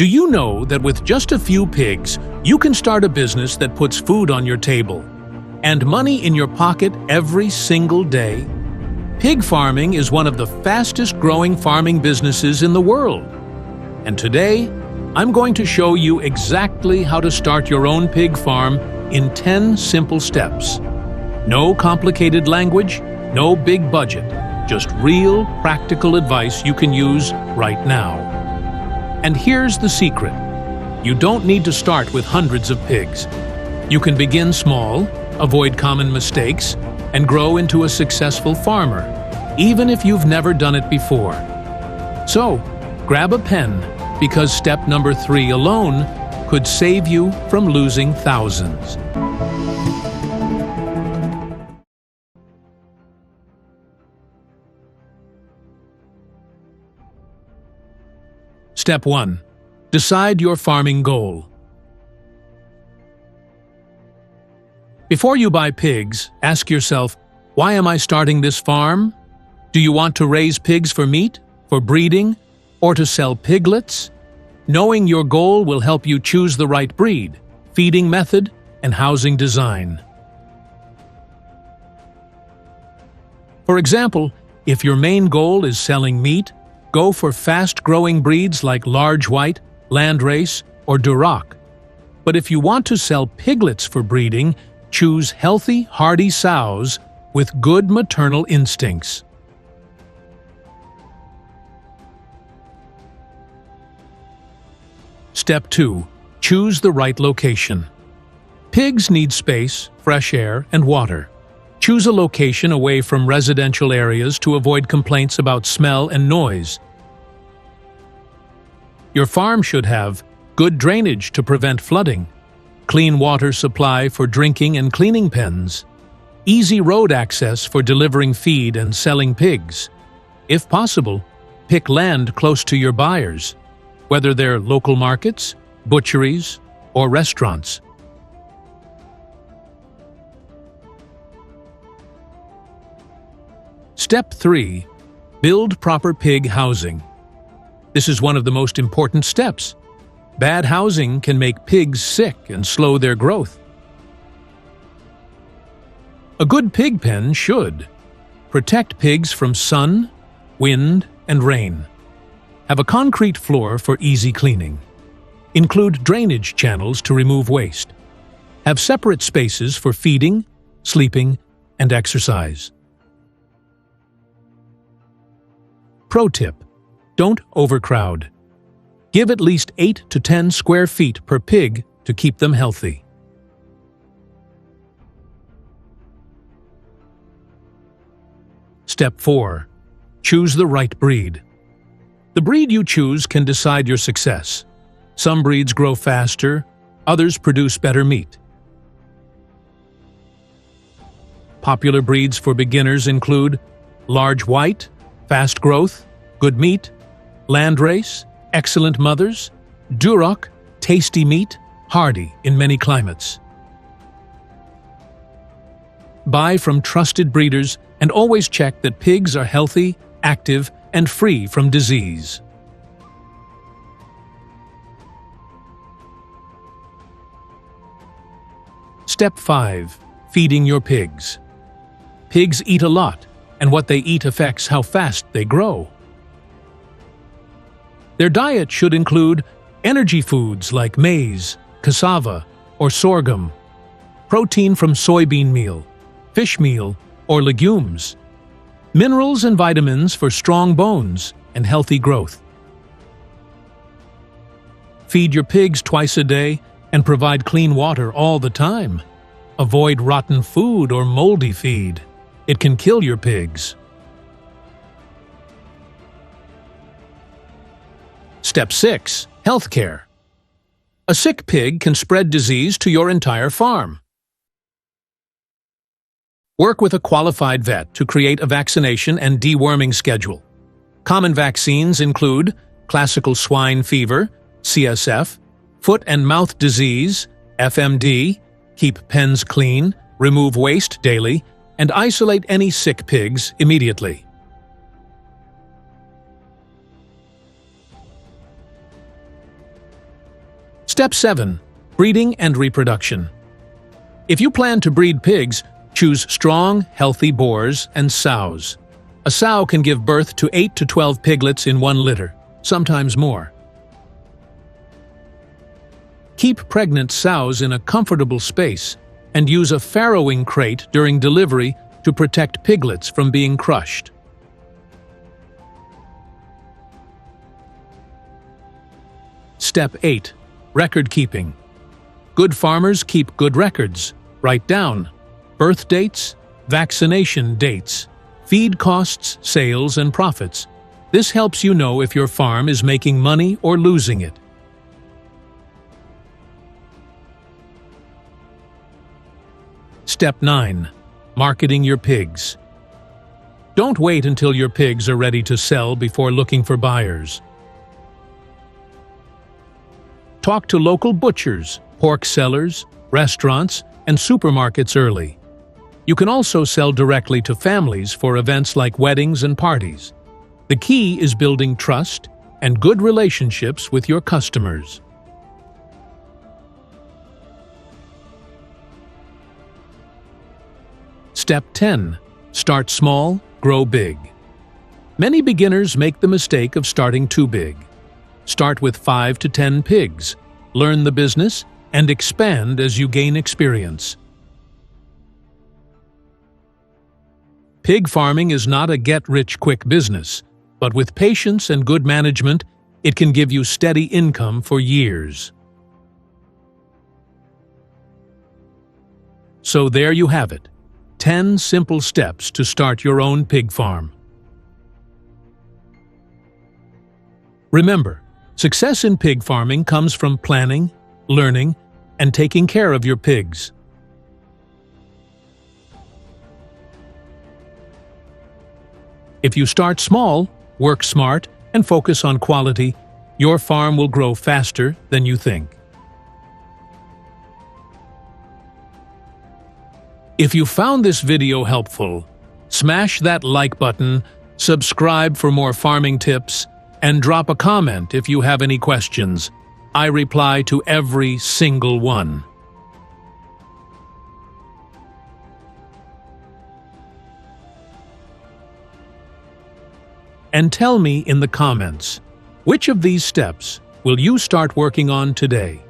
Do you know that with just a few pigs, you can start a business that puts food on your table and money in your pocket every single day? Pig farming is one of the fastest-growing farming businesses in the world. And today, I'm going to show you exactly how to start your own pig farm in 10 simple steps. No complicated language, no big budget, just real, practical advice you can use right now. And here's the secret. You don't need to start with hundreds of pigs. You can begin small, avoid common mistakes, and grow into a successful farmer, even if you've never done it before. So, grab a pen, because step number 3 alone could save you from losing thousands. Step 1. Decide your farming goal. Before you buy pigs, ask yourself, why am I starting this farm? Do you want to raise pigs for meat, for breeding, or to sell piglets? Knowing your goal will help you choose the right breed, feeding method, and housing design. For example, if your main goal is selling meat, go for fast-growing breeds like Large White, Landrace, or Duroc. But if you want to sell piglets for breeding, choose healthy, hardy sows with good maternal instincts. Step 2. Choose the right location. Pigs need space, fresh air, and water. Choose a location away from residential areas to avoid complaints about smell and noise. Your farm should have good drainage to prevent flooding, clean water supply for drinking and cleaning pens, easy road access for delivering feed and selling pigs. If possible, pick land close to your buyers, whether they're local markets, butcheries, or restaurants. Step 3. Build proper pig housing. This is one of the most important steps. Bad housing can make pigs sick and slow their growth. A good pig pen should protect pigs from sun, wind, and rain. Have a concrete floor for easy cleaning. Include drainage channels to remove waste. Have separate spaces for feeding, sleeping, and exercise. Pro tip: don't overcrowd. Give at least 8 to 10 square feet per pig to keep them healthy. Step 4. Choose the right breed. The breed you choose can decide your success. Some breeds grow faster, others produce better meat. Popular breeds for beginners include Large White, fast growth, good meat; Landrace, excellent mothers; Duroc, tasty meat, hardy in many climates. Buy from trusted breeders and always check that pigs are healthy, active, and free from disease. Step 5. Feeding your pigs. Pigs eat a lot, and what they eat affects how fast they grow. Their diet should include energy foods like maize, cassava, or sorghum, protein from soybean meal, fish meal, or legumes, minerals and vitamins for strong bones and healthy growth. Feed your pigs twice a day and provide clean water all the time. Avoid rotten food or moldy feed. It can kill your pigs. Step 6. Healthcare. A sick pig can spread disease to your entire farm. Work with a qualified vet to create a vaccination and deworming schedule. Common vaccines include classical swine fever, CSF, foot and mouth disease, FMD, keep pens clean, remove waste daily, and isolate any sick pigs immediately. Step 7. Breeding and reproduction. If you plan to breed pigs, choose strong, healthy boars and sows. A sow can give birth to 8 to 12 piglets in one litter, sometimes more. Keep pregnant sows in a comfortable space and use a farrowing crate during delivery to protect piglets from being crushed. Step 8. Record keeping. Good farmers keep good records. Write down birth dates, vaccination dates, feed costs, sales, and profits. This helps you know if your farm is making money or losing it. Step 9. Marketing your pigs. Don't wait until your pigs are ready to sell before looking for buyers. Talk to local butchers, pork sellers, restaurants, and supermarkets early. You can also sell directly to families for events like weddings and parties. The key is building trust and good relationships with your customers. Step 10. Start small, grow big. Many beginners make the mistake of starting too big. Start with 5 to 10 pigs, learn the business, and expand as you gain experience. Pig farming is not a get-rich-quick business, but with patience and good management, it can give you steady income for years. So there you have it, 10 simple steps to start your own pig farm. Remember, success in pig farming comes from planning, learning, and taking care of your pigs. If you start small, work smart, and focus on quality, your farm will grow faster than you think. If you found this video helpful, smash that like button, subscribe for more farming tips, and drop a comment if you have any questions. I reply to every single one. And tell me in the comments, which of these steps will you start working on today?